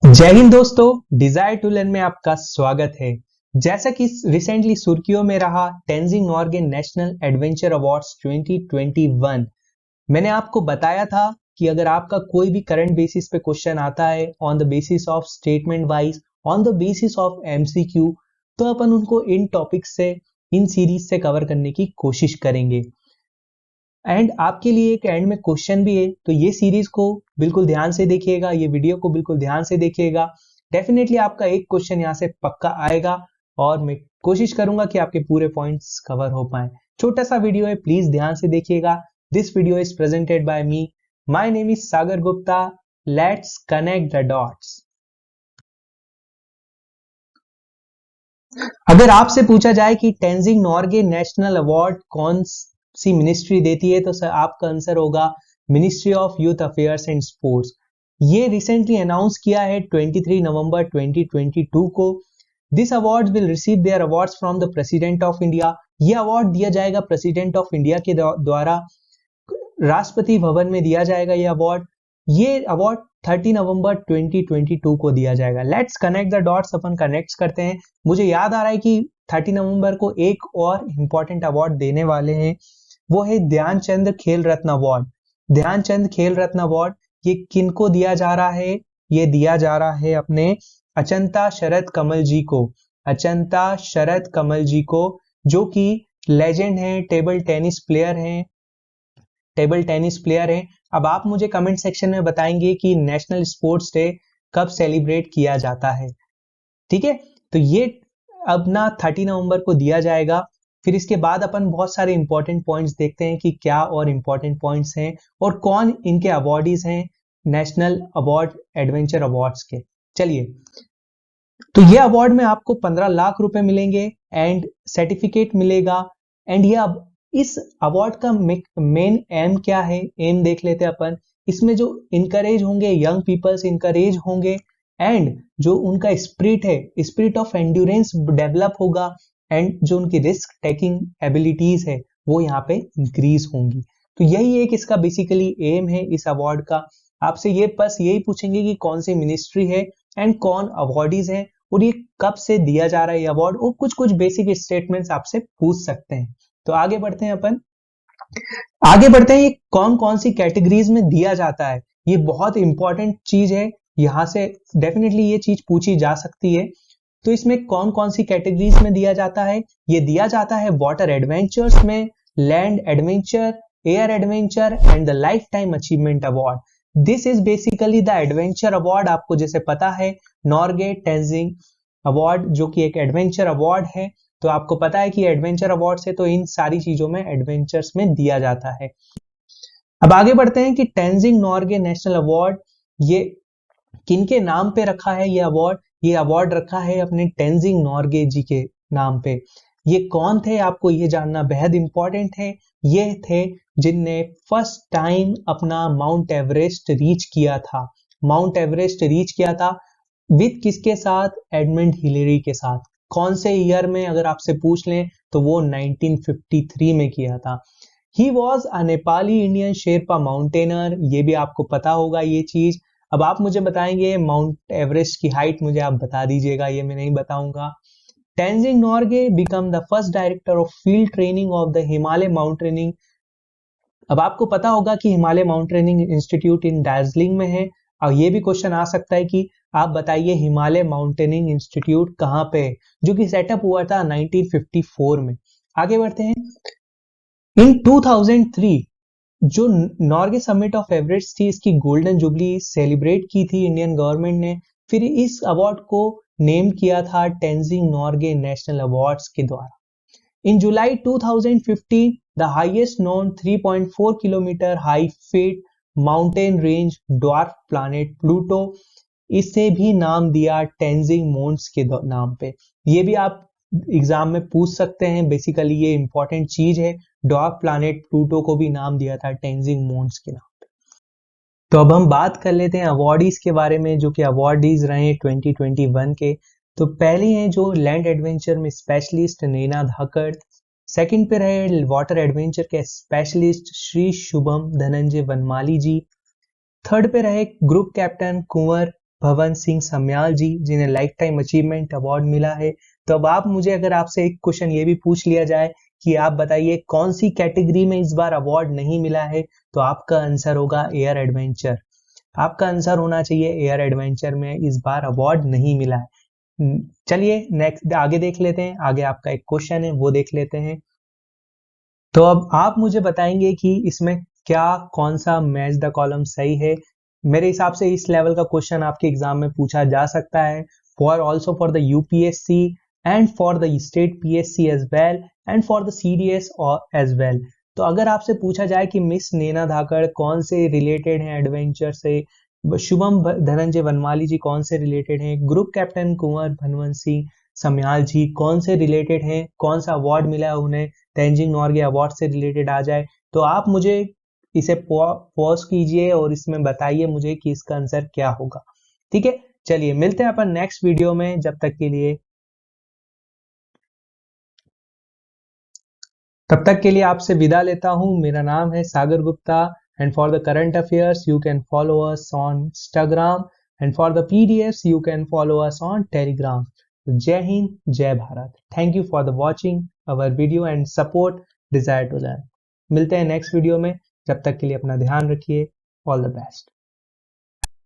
जय हिंद दोस्तों, Dzire to learn में आपका स्वागत है। जैसा कि रिसेंटली सुर्खियों में रहा Tenzing Norgay national adventure awards 2021, मैंने आपको बताया था कि अगर आपका कोई भी करंट बेसिस पे क्वेश्चन आता है on the basis of statement wise, on the basis of MCQ, तो अपन उनको इन टॉपिक्स से, इन सीरीज से कवर करने की कोशिश करेंगे। एंड आपके लिए एक एंड में क्वेश्चन भी है, तो ये सीरीज को बिल्कुल ध्यान से देखिएगा, ये वीडियो को बिल्कुल ध्यान से देखिएगा। डेफिनेटली आपका एक क्वेश्चन यहाँ से पक्का आएगा और मैं कोशिश करूंगा कि आपके पूरे पॉइंट्स कवर हो पाए। छोटा सा वीडियो है, प्लीज ध्यान से देखिएगा। This video is presented by me, my name is Sagar Gupta. Let's connect the dots. अगर आपसे पूछा जाए कि तेंजिंग नोर्गे नेशनल अवार्ड कौन सी मिनिस्ट्री देती है, तो सर आपका आंसर होगा ministry of youth affairs and sports. ये रिसेंटली अनाउंस किया है 23 नवंबर 2022 को। This award will receive there awards from the president of India. ये अवार्ड दिया जाएगा प्रेसिडेंट ऑफ इंडिया के द्वारा, राष्ट्रपति भवन में दिया जाएगा ये अवार्ड 30 नवंबर 2022 को दिया जाएगा। Let's connect the dots, upon connect करते हैं। मुझे याद आ रहा है कि 30 नवंबर को एक और इंपॉर्टेंट अवार्ड देने वाले हैं, वो है ध्यानचंद खेल रत्न अवार्ड। ध्यानचंद खेल रत्न अवार्ड ये किनको दिया जा रहा है? ये दिया जा रहा है अपने अचंता शरद कमल जी को। अचंता शरद कमल जी को, जो कि लेजेंड हैं, टेबल टेनिस प्लेयर हैं। अब आप मुझे कमेंट सेक्शन में बताएंगे कि नेशनल स्पोर्ट्स डे कब सेलिब्रेट किया जाता है। ठीक है, तो ये अब ना 30 नवंबर को दिया जाएगा। फिर इसके बाद अपन बहुत सारे इंपॉर्टेंट पॉइंट्स देखते हैं कि क्या और इंपॉर्टेंट पॉइंट्स हैं और कौन इनके अवार्डीज हैं नेशनल अवार्ड एडवेंचर अवार्ड्स के। चलिए, तो ये अवार्ड में आपको 15 लाख रुपए मिलेंगे एंड सर्टिफिकेट मिलेगा। एंड ये अब इस अवार्ड का मेन एम क्या है, एम देख लेते हैं अपन। इसमें जो इनकरेज होंगे, यंग पीपल्स इनकरेज होंगे एंड जो उनका स्पिरिट है, स्पिरिट ऑफ एंड्योरेंस डेवलप होगा एंड जो उनकी रिस्क टेकिंग एबिलिटीज है वो यहाँ पे इंक्रीज होंगी। तो यही एक इसका बेसिकली एम है इस अवार्ड का। आपसे ये बस यही पूछेंगे कि कौन सी मिनिस्ट्री है एंड कौन अवार्डीज है और ये कब से दिया जा रहा है ये अवार्ड, और कुछ कुछ बेसिक स्टेटमेंट्स आपसे पूछ सकते हैं। तो आगे बढ़ते हैं ये कौन कौन सी कैटेगरीज में दिया जाता है। ये बहुत इंपॉर्टेंट चीज है, यहां से डेफिनेटली ये चीज पूछी जा सकती है। तो इसमें कौन कौन सी कैटेगरीज में दिया जाता है? ये दिया जाता है वाटर एडवेंचर्स में, land adventure, air adventure and the life time achievement award. This is basically the adventure award. आपको जैसे पता है नॉर्गे तेंजिंग अवार्ड जो कि एक एडवेंचर अवार्ड है, तो आपको पता है कि एडवेंचर अवार्ड से तो इन सारी चीजों में एडवेंचर्स में दिया जाता है। अब आगे बढ़ते हैं कि तेंजिंग नॉर्गे नेशनल अवार्ड ये किनके नाम पे रखा है ये अवार्ड रखा है अपने तेंजिंग नॉर्गे जी के नाम पे। ये कौन थे आपको ये जानना बेहद इंपॉर्टेंट है। ये थे जिनने फर्स्ट टाइम अपना माउंट एवरेस्ट रीच किया था। माउंट एवरेस्ट रीच किया था विद किसके साथ? एडमंड हिलेरी के साथ। कौन से ईयर में अगर आपसे पूछ लें तो वो 1953 में किया था। He was a Nepali Indian Sherpa mountaineer, ये भी आपको पता होगा ये चीज। अब आप मुझे बताएंगे माउंट एवरेस्ट की हाइट मुझे आप बता दीजिएगा, ये मैं नहीं बताऊंगा। Tenzing Norgay become the first director of field training of the Himalaya mountaineering. अब आपको पता होगा कि Himalaya mountaineering institute in Darjeeling में है। और ये भी क्वेश्चन आ सकता है कि आप बताइए हिमालय माउंटेनिंग इंस्टीट्यूट कहाँ पे है, जो कि सेटअप हुआ था 1954 में। आगे बढ़ते हैं। इन 2003 जो नॉर्गे समिट ऑफ एवरेस्ट थी, इसकी गोल्डन जुबली सेलिब्रेट की थी इंडियन गवर्नमेंट ने। फिर इस अवार्ड को नेम किया था तेंजिंग नॉर्गे नेशनल अवार्ड्स के द्वारा। इन जुलाई 2015 the highest known 3.4 kilometre high feet mountain range dwarf planet Pluto, इसे भी नाम दिया तेंजिंग मोन्स के नाम पे। ये भी आप एग्जाम में पूछ सकते हैं, बेसिकली ये इंपॉर्टेंट चीज है। ड्वार्फ प्लैनेट प्लूटो को भी नाम दिया था तेंजिंग मोन्स के नाम पे। तो अब हम बात कर लेते हैं अवार्डीज के बारे में, जो कि अवार्डीज रहे 2021 के। तो पहले हैं जो लैंड एडवेंचर में स्पेशलिस्ट नैना धाकड़। सेकंड पे रहे वाटर एडवेंचर के स्पेशलिस्ट श्री शुभम धनंजय वनमाली जी। थर्ड पे रहे ग्रुप कैप्टन कुंवर भवन सिंह समयाल जी, जिन्हें लाइफ टाइम अचीवमेंट अवार्ड मिला है। तो अब आप मुझे, अगर आपसे एक क्वेश्चन ये भी पूछ लिया जाए कि आप बताइए कौन सी कैटेगरी में इस बार अवार्ड नहीं मिला है, तो आपका आंसर होगा एयर एडवेंचर। आपका आंसर होना चाहिए एयर एडवेंचर में इस बार अवार्ड नहीं मिला है। चलिए नेक्स्ट आगे देख लेते हैं, आगे आपका एक क्वेश्चन है वो देख लेते हैं। तो अब आप मुझे बताएंगे कि इसमें क्या कौन सा मैच द कॉलम सही है। मेरे हिसाब से इस लेवल का क्वेश्चन आपके एग्जाम में पूछा जा सकता है, for also for the UPSC and for the state PSC as well and for the CDS as well. तो अगर आपसे पूछा जाए कि मिस नैना धाकड़ कौन से रिलेटेड हैं एडवेंचर से, शुभम धनंजय वनमाली जी कौन से रिलेटेड हैं, ग्रुप कैप्टन कुंवर भनवंत सिंह समयाल जी कौन से रिलेटेड हैं, कौन सा अवार्ड मिला है उन्हें, तेंजिंग नोर्गे अवार्ड से रिलेटेड आ जाए, तो आप मुझे इसे पॉज कीजिए और इसमें बताइए मुझे कि इसका आंसर क्या होगा। ठीक है, चलिए मिलते हैं अपन नेक्स्ट वीडियो में। तब तक के लिए आपसे विदा लेता हूं। मेरा नाम है Sagar Gupta, and for the current affairs you can follow us on Instagram, and for the PDFs you can follow us on Telegram. जय हिंद, जय Bharat. Thank you for the watching our video and support desire to learn. मिलते हैं next video में, जब तक के लिए अपना ध्यान रखिए। All the best.